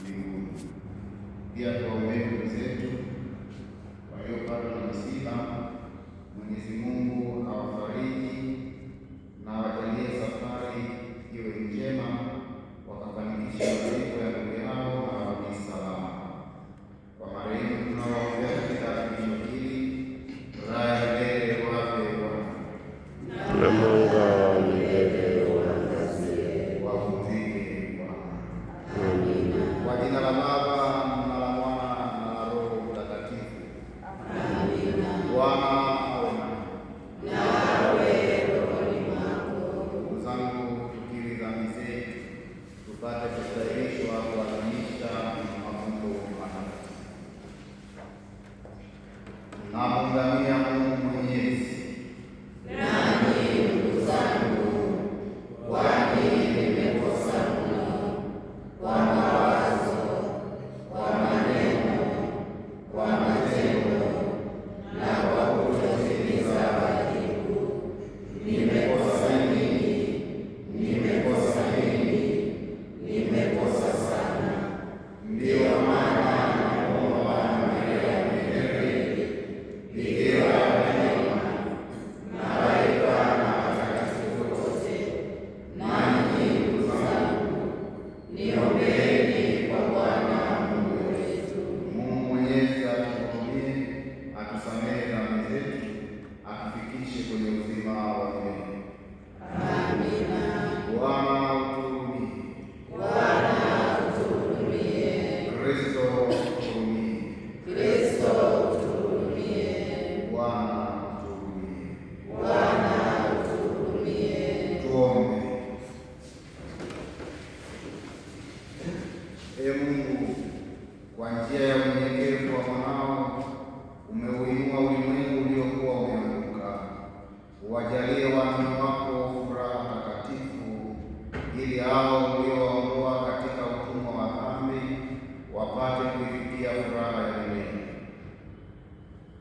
mbinguni. Pia tuwaombee ndugu zetu waliopatwa na misiba. Mwenyezi Mungu awafariji na awajalie safari iwe njema, wakafanikisha malengo ya ndugu yao na warudi salama. Kwa marehemu tunawaombea katika adhimisho hili, raha ya milele wape Bwana, na mwanga wa milele uangazie. wapumzike Bwana. Amina. Kwa jina la Baba na la Mwana na la Roho Mtakatifu. Amina. Bwana awe nanyi. Nawe rohoni mwako. Ndugu zangu, tukiri dhambi zetu tupate kustahilishwa kuadhimisha mafumbo matakatifu. Namwungamia Mungu Mwenyezi, Nami ndugu zangu, kwani nimekosa mno kwa mawazo, kwa maneno, kwa matendo na kwa kutotimiza wajibu. Nimekosa mingi, nimekosa sana. Ndiyo maana namuomba Bwana Maria Mwenyezi, Bikira daima, malaika na watakatifu wote, nanyi ndugu zangu, niombeeni kwa Bwana Mungu wetu. Mungu Mwenyezi atuhurumie, atusamehe dhambi zetu, atufikishe kwenye uzima wa milele. Amina. Bwana utuhurumie. Bwana utuhurumie. Kristo utuhurumie. Kristo utuhurumie. Bwana utuhurumie. Bwana utuhurumie. Tuombe. Ee Mungu, kwa njia ya unyenyekevu wa mwanao umeuinua ulimwengu uliokuwa umeanguka. Uwajalie waamini wako furaha takatifu, ili hao uliowaondoa katika utumwa wa dhambi wapate kuifikia furaha ya milele.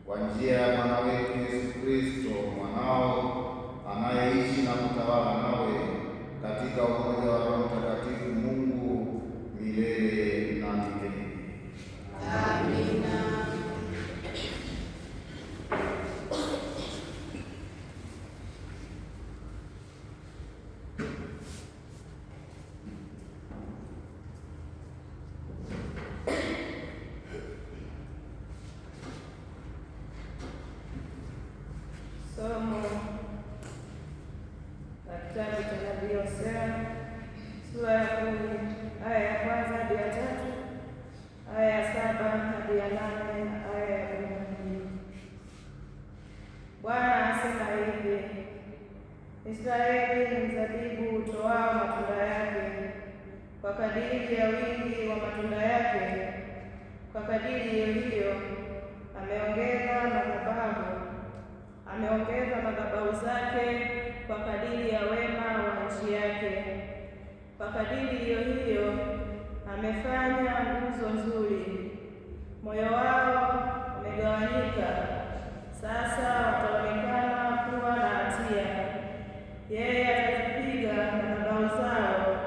Kwa njia ya Bwana wetu Yesu Kristo, mwanao anayeishi na kutawala nawe katika umoja wa Roho Mtakatifu, Mungu milele na milele. Amina. Somo la kitabu cha nabii Hosea sura ya 10 aya ya 1 hadi ya 3, aya ya 7 hadi ya 8 na aya ya 12. Bwana asema hivi: Israeli ni mzabibu utoao matunda yake kwa kadiri ya wingi wa matunda yake. Kwa kadiri hiyo ameongeza madhabahu zake kwa kadiri ya wema wa nchi yake. Kwa kadiri hiyo amefanya nguzo nzuri. Moyo wao umegawanyika, sasa wataonekana kuwa na hatia. Yeye atazipiga madhabahu zao,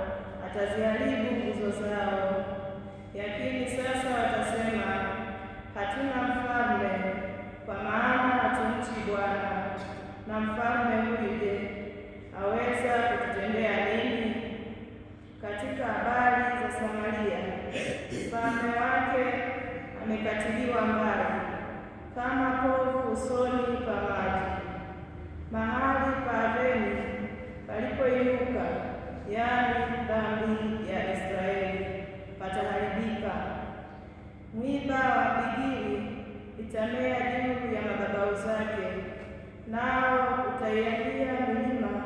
ataziharibu nguzo zao. Yakini sasa watasema, hatuna mfalme, kwa maana hatumchi Bwana. Na mfalme huyu je, aweza kututendea nini? Katika habari za Samaria, mfalme wake amekatiliwa mbali kama povu usoni pa maji. Mahali pa Aveni palipoinuka, yaani dhambi ya Israeli, pataharibika. Mwiba wa bigili itamea juu ya madhabahu zake, nao utaiambia milima,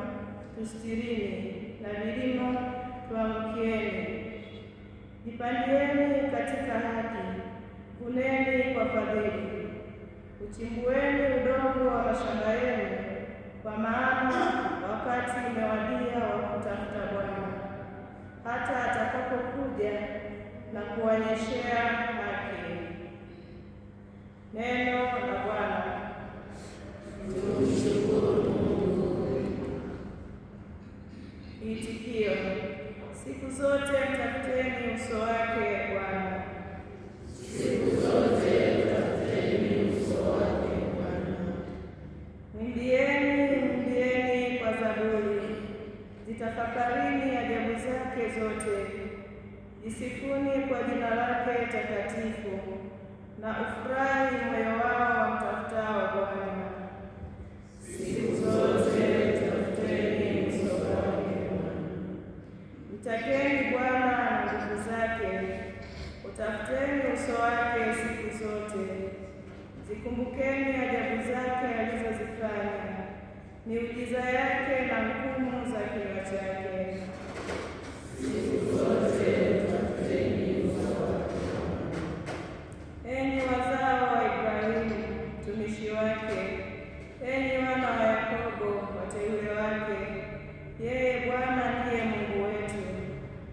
tustirini, na vilima, tuamkieni. Jipandieni katika haki, vuneni kwa fadhili, uchimbueni udongo wa mashamba yenu, kwa maana wakati umewadia wa kutafuta Bwana, hata atakapokuja na kuwanyeshea haki. Neno la Bwana. Tumshukuru Mungu. Itikio: siku zote mtafuteni uso wake Bwana. Msifuni kwa jina lake takatifu, na ufurahi moyo wao wamtafutao Bwana. Siku zote tafuteni uso wake Bwana. Mtakeni Bwana na nguvu zake, utafuteni uso wake siku zote. Zikumbukeni ajabu zake alizozifanya, miujiza yake na hukumu za kinywa chake. Siku zote tafuteni uso wake. Enyi wazao wa Ibrahimu mtumishi wake, enyi wana wa Yakobo wateule wake, yeye Bwana ndiye Mungu wetu,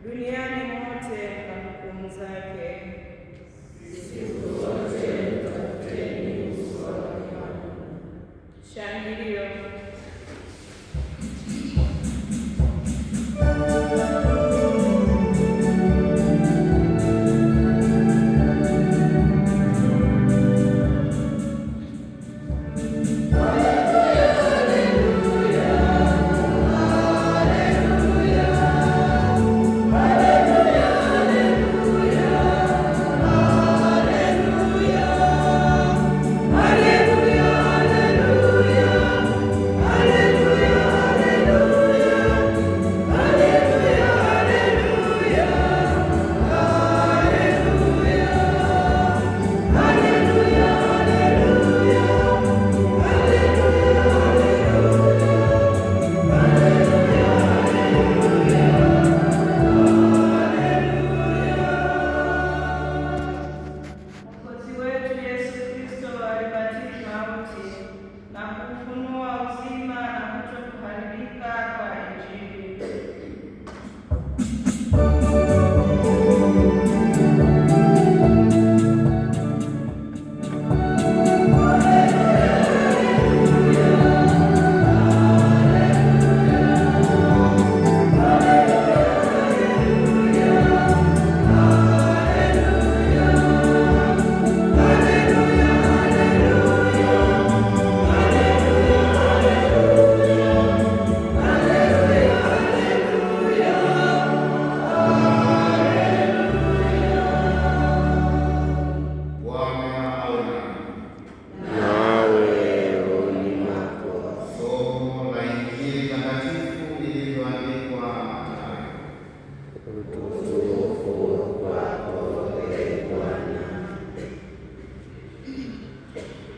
duniani mote na hukumu zake. Siku zote tafuteni uso wake. Shangilio.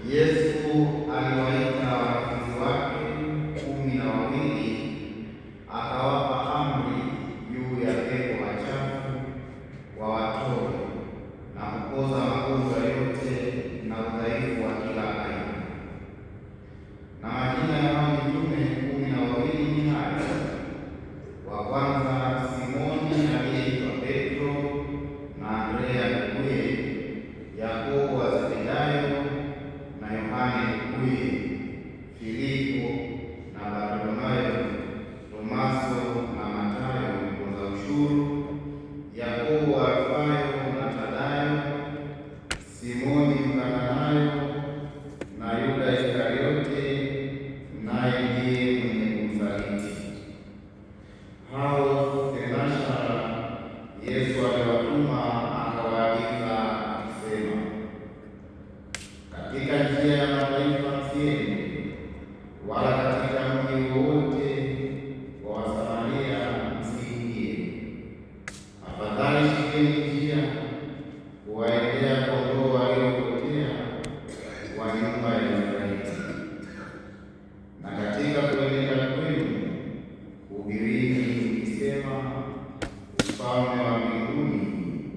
Yesu aliwaita wanafunzi wake 12, akawapa amri juu ya pepo wachafu wawatoe na kupoza magonjwa yote na udhaifu wa kila aina. Na majina ya hao mitume 12 ni haya: wa kwanza Simoni aliyeitwa Petro na Andrea nduguye, Yakobo wa Zebedayo na Yohane nduguye, Filipo na Bartholomayo, Tomaso na Matayo mtoza ushuru, Yakobo wa Alfayo na Tadayo, Simoni Mkananayo na Yuda Iskariote, naye ndiye mwenye kumsaliti. Hao thenashara Yesu aliwatuma akawaagiza akisema, katika njia ya mataifa msiende, wala katika mji wowote wa Wasamaria msiingie. Afadhali shikeni njia kuwaendea kondoo waliopotea wa nyumba ya Israeli. Na katika kuenenda kwenu hubirini mkisema, ufalme wa mbinguni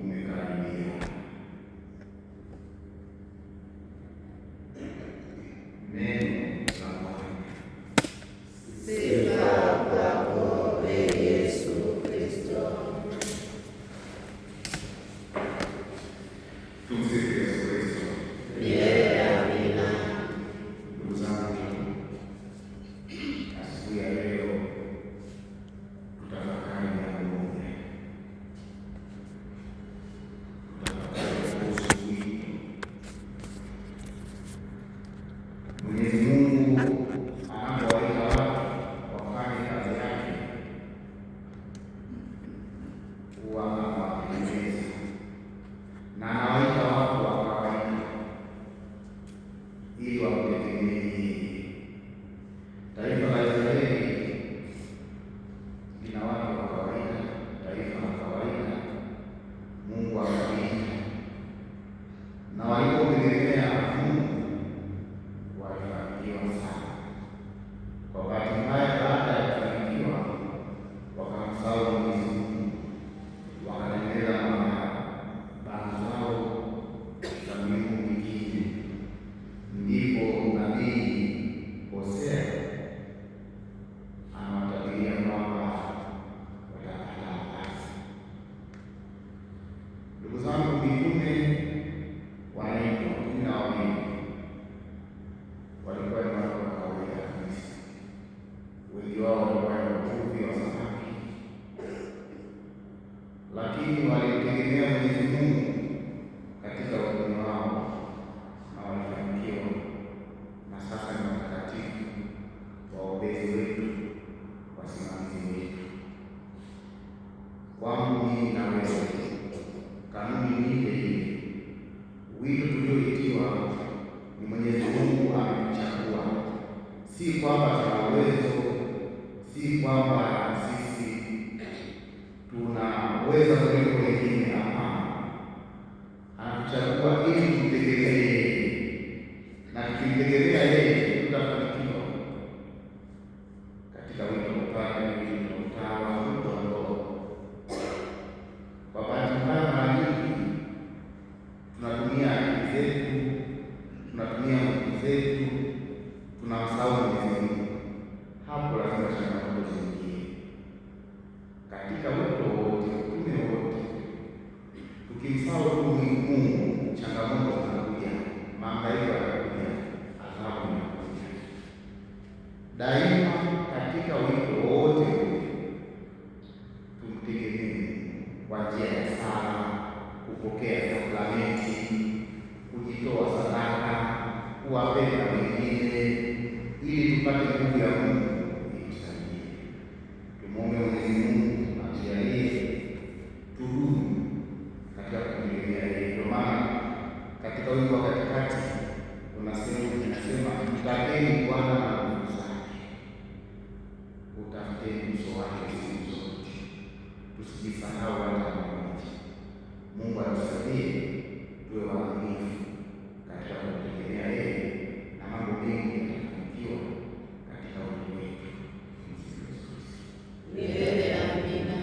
umekaribia. Neno la Bwana. Sifa kwako, Ee Yesu Kristo. Tumsifu Yesu Kristo. Milele amina. Ndugu zangu, asubuhi ya leo tutafakari jambo moja. Tutafakari kuhusu wito. Mwenyezi Mungu anapowaita watu wafanye kazi yake huwa anawatengeneza wito tulioitiwa ni Mwenyezi Mungu ametuchagua, si kwamba tuna uwezo, si kwamba sisi tunaweza kuliko wengine. Hapana, anatuchagua ili tumtegemee yeye, na tukimtegemea yeye tutafanikiwa katika wito wa upadre, wito wa utawa, wito wa ndoa. Kwa bahati mbaya, mara nyingi tunatumia akili zetu, tunatumia nguvu zetu, tunamsahau Mwenyezi Mungu. Hapo lazima changamoto ziingie katika wito wote, utume wote. Tukimsahau tu Mungu, changamoto zinakuja, mahangaiko yanakuja, adhabu inakuja. Daima katika wito wote tumtegemee kwa njia ya sala, kupokea sakramenti, kujitoa sadaka, kuwapenda wengine, ili tupate nguvu ya Mungu itusaidie. Tumwombe Mwenyezi Mungu atujalie tudumu katika kumtegemea yeye. Ndio maana katika wimbo wa katikati inasema mtakeni Bwana na nguvu zake, utafuteni uso wake siku zote. Tusijisahau hata mmoja. Mungu atusaidie tuwe waaminifu katika kumtegemea yeye, na mambo mengi yatafanikiwa katika wito wetu. Milele amina.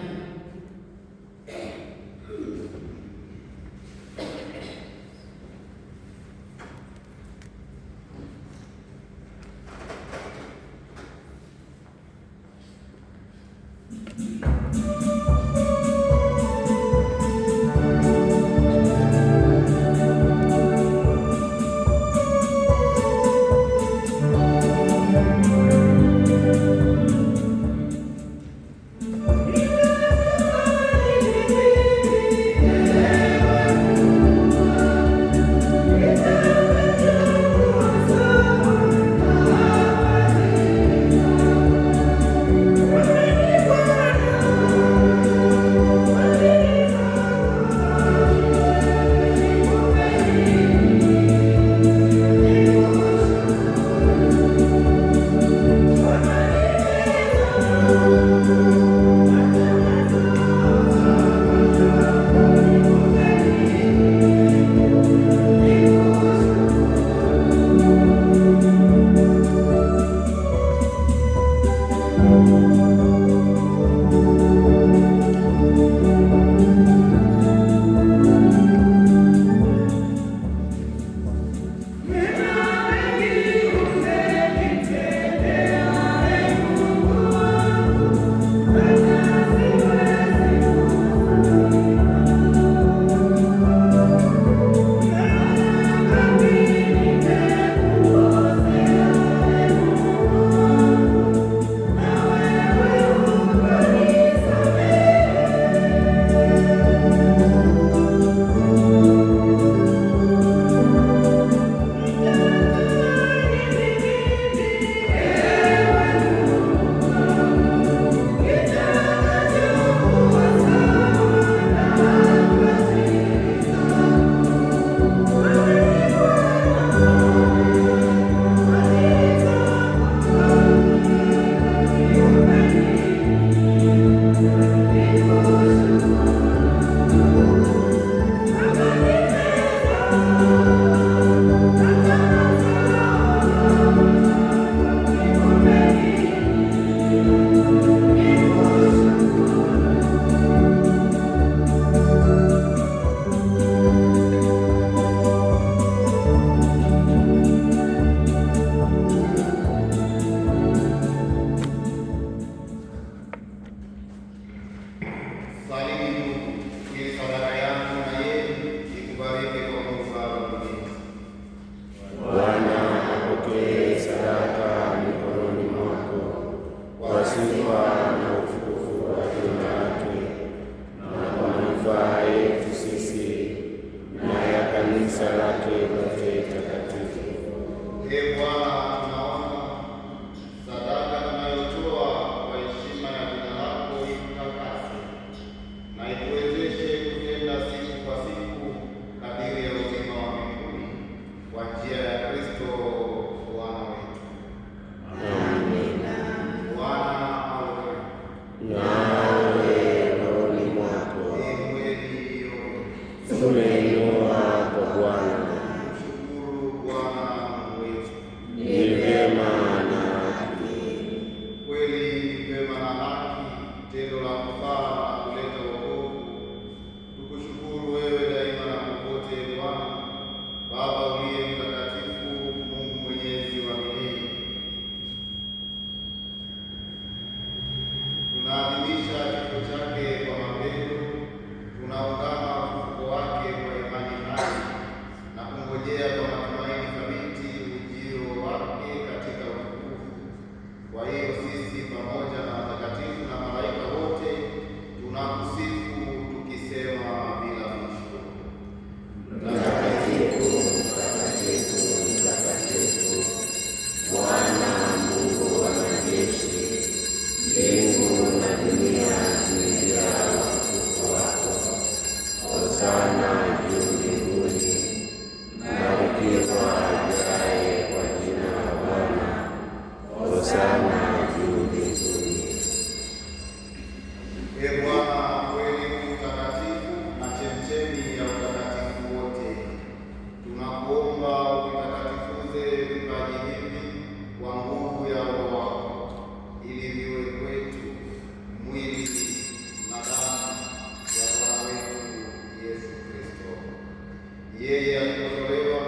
yeye alipotolewa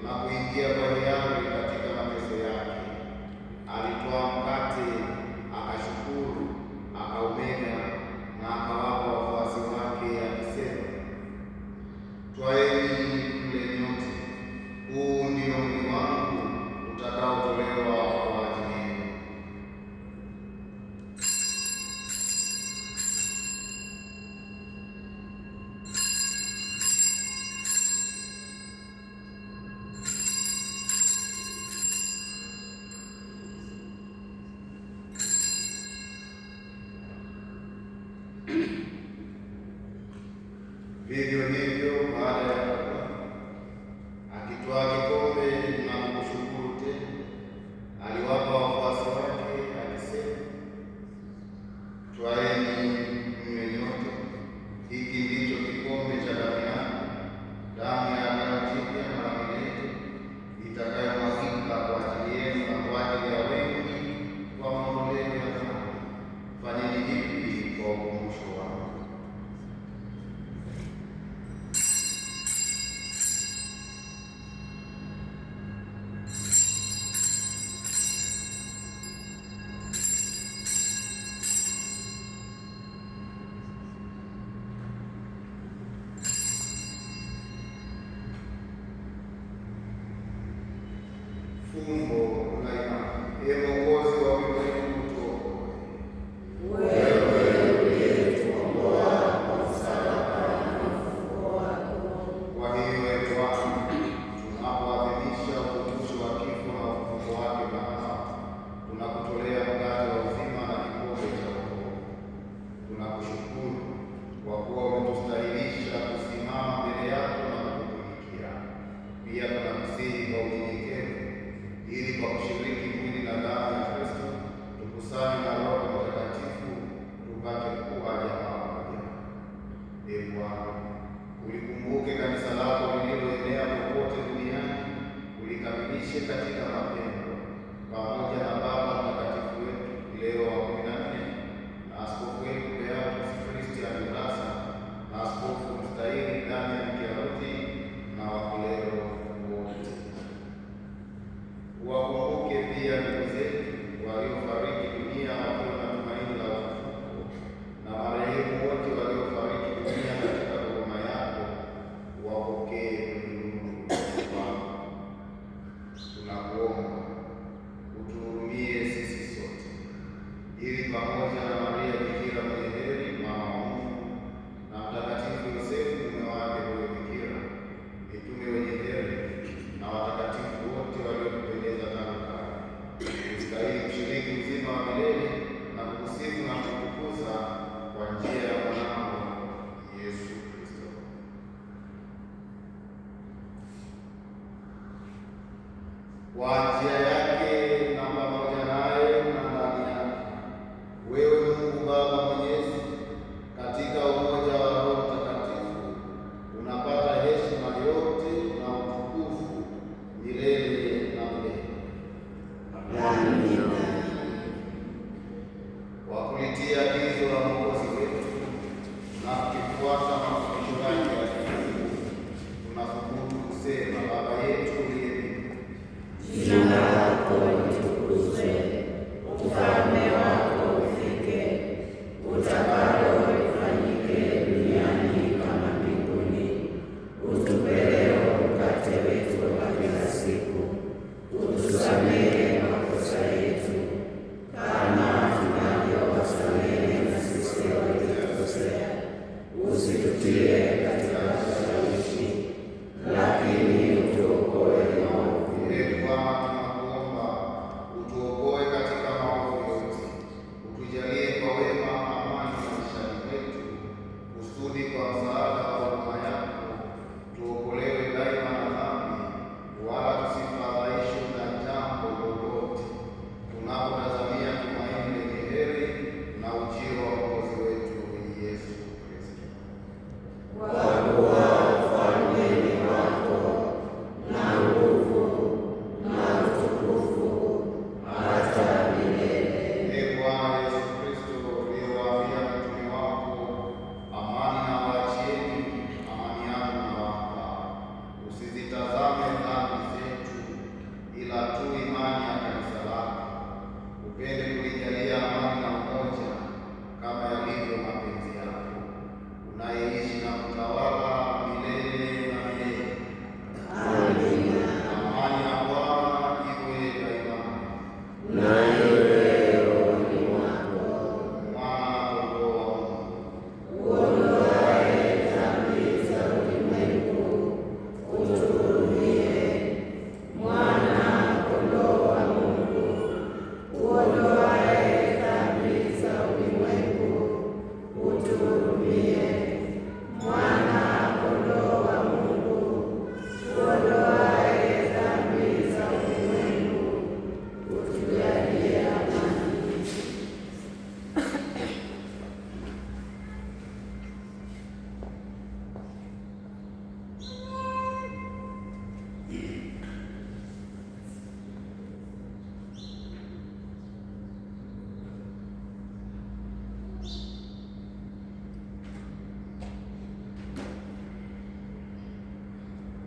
na kuingia kwa hiari katika mateso yake, alitwaa mkate, akashukuru, akaumega na akawapa wafuasi wake akisema, twaeni mle nyote, huu ndio mwili wangu utakaotolewa kwa ajili yenu. Vivyo hivyo baada ya kula, akitwaa kikombe na kushukuru tena, aliwapa wafuasi wake akisema, twaeni mnywe nyote, hiki ndicho kikombe cha damu yangu, damu ya agano jipya na la milele, itakayomwagika kwa ajili yenu na kwa ajili ya wengi kwa maondoleo ya dhambi. Fanyeni hivi kwa ukumbusho wangu. Fumbo la imani. Ee Mwokozi wa ulimwengu, tuokoe. Wewe uliyetukomboa kwa msalaba na ufufuo wako. Kwa hiyo, Ee Bwana, tunapoadhimisha ukumbusho wa kifo na ufufuo wake Bwana, tunakutolea mkate wa uzima na kikombe cha wokovu. Tunakushukuru kwa kuwa umetustahilisha kusimama mbele yako na kukutumikia. Pia tunakusihi kwa unyenyekevu, ili kwa kushiriki mwili na damu ya Kristo tukusanywe na Roho Mtakatifu tupate kuwa jamaa moja. Ee Bwana, ulikumbuke kanisa lako lililoenea popote duniani, ulikamilishe katika mapendo, pamoja na Baba Mtakatifu wetu Leo wa 14 na askofu wetu Beatus Christian Murasa na askofu mstahili Damian Kiaruti na waklero wote. Wakumbuke pia ndugu zetu waliofariki dunia wakiwa na tumaini la ufufuko, na marehemu wote waliofariki dunia katika huruma yako, wapokee mbinguni wako. Tunakuomba utuhurumie sisi sote, ili pamoja na Maria Bikira mwenye heri, mama wa Mungu, na Mtakatifu Yosefu mume wake huyo Bikira, mitume wenye heri na watakatifu wote waliokupendeza tangu kale, ustahili kushiriki uzima wa milele na kukusifu na kukutukuza kwa njia ya mwanao Yesu Kristo. Kwa njia yake na pamoja naye na ndani yake, wewe Mungu Baba Mwenyezi, katika umoja wa Roho Mtakatifu, unapata heshima yote na utukufu milele na milele. Amina. Kwa kulitia agizo la Mwokozi wetu na kukifuata mafundisho yake ya kimungu, tunathubutu kusema: Baba yetu uliye mbinguni, Jina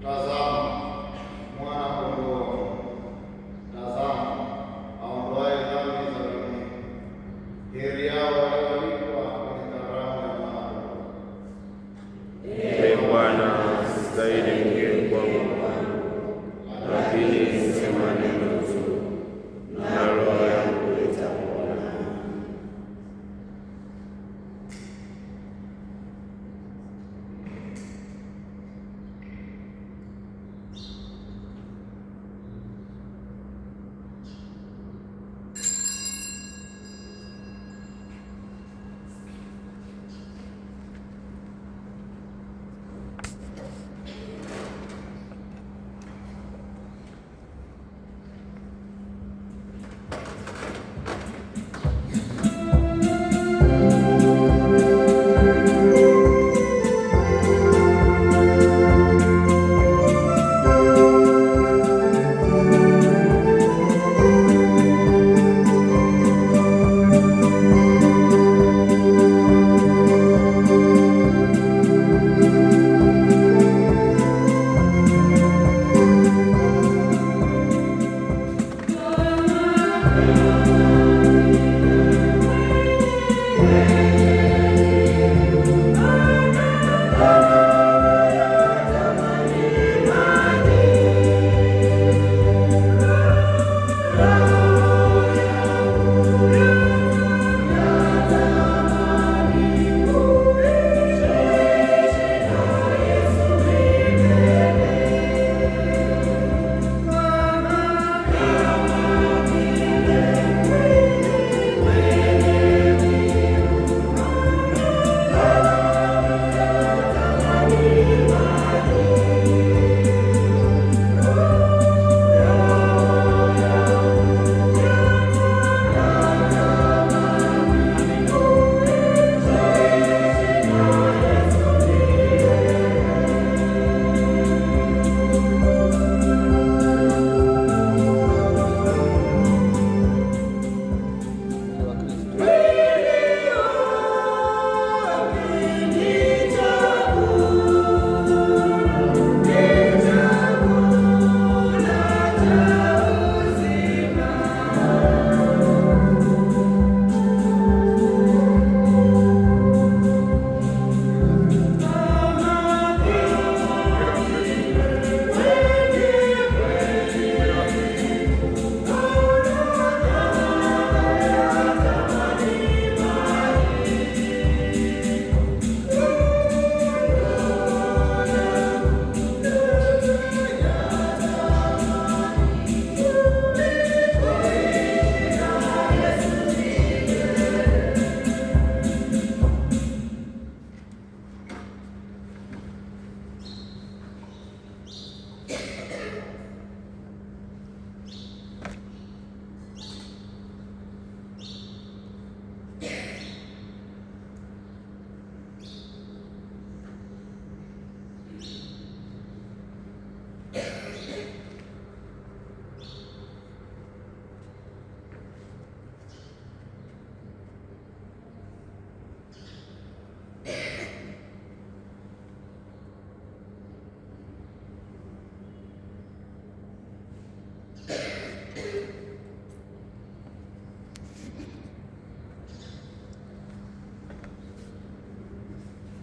Tazama mwana-kondoo, tazama aondoaye dhambi za dunia. Heri yao walioalikwa kwenye karamu ya Mwana-Kondoo. Ee Bwana, sistahili mgeni kwangu, lakini sema neno tu, na roho yangu itapona.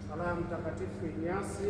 Sala ya Mtakatifu Inyasi.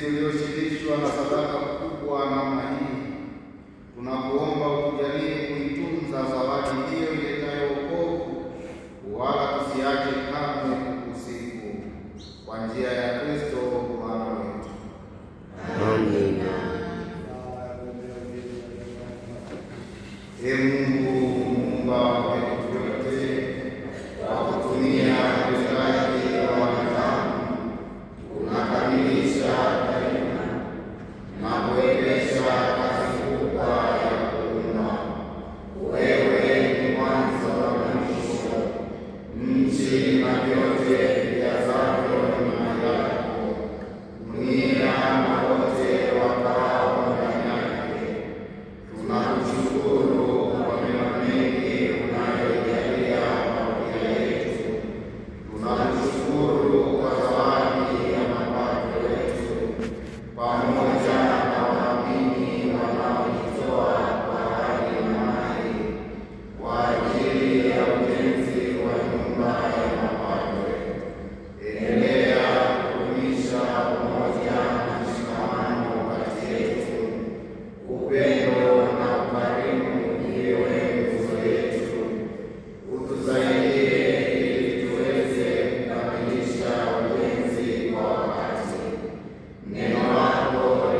tulioshirikishwa na sadaka kubwa namna hii, tunakuomba utujalie kuitunza zawadi hiyo iletayo wokovu, wala tusiache kamwe kukusifu, kwa njia ya Kristo Bwana wetu. Amina. Ee Mungu muumba wa vitu vyote, kwa kutumia utendaji wa wanadamu unakamilisha daima na kuendesha kazi kubwa ya kuumba. Wewe ni mwanzo na mwisho, nchi na vyote vijazavyo ni mali yako, dunia na wote wakaao ndani yake. Tunakushukuru kwa mema mengi unayojalia parokia yetu. Tunakushukuru kwa zawadi ya mapadre wetu pamoja na waamini wanaojitoa kwa hali na mali kwa ajili ya ujenzi wa nyumba ya mapadre. Endelea kudumisha umoja na mshikamano kati yetu, upendo na ukarimu iwe nguzo yetu. Utusaidie ili tuweze kukamilisha ujenzi kwa wakati. Neno lako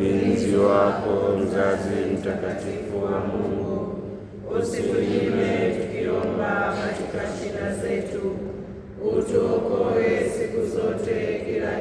ulinzi wako, mzazi mtakatifu wa Mungu. Usinyime tukiomba katika shida zetu, utuokoe siku zote kila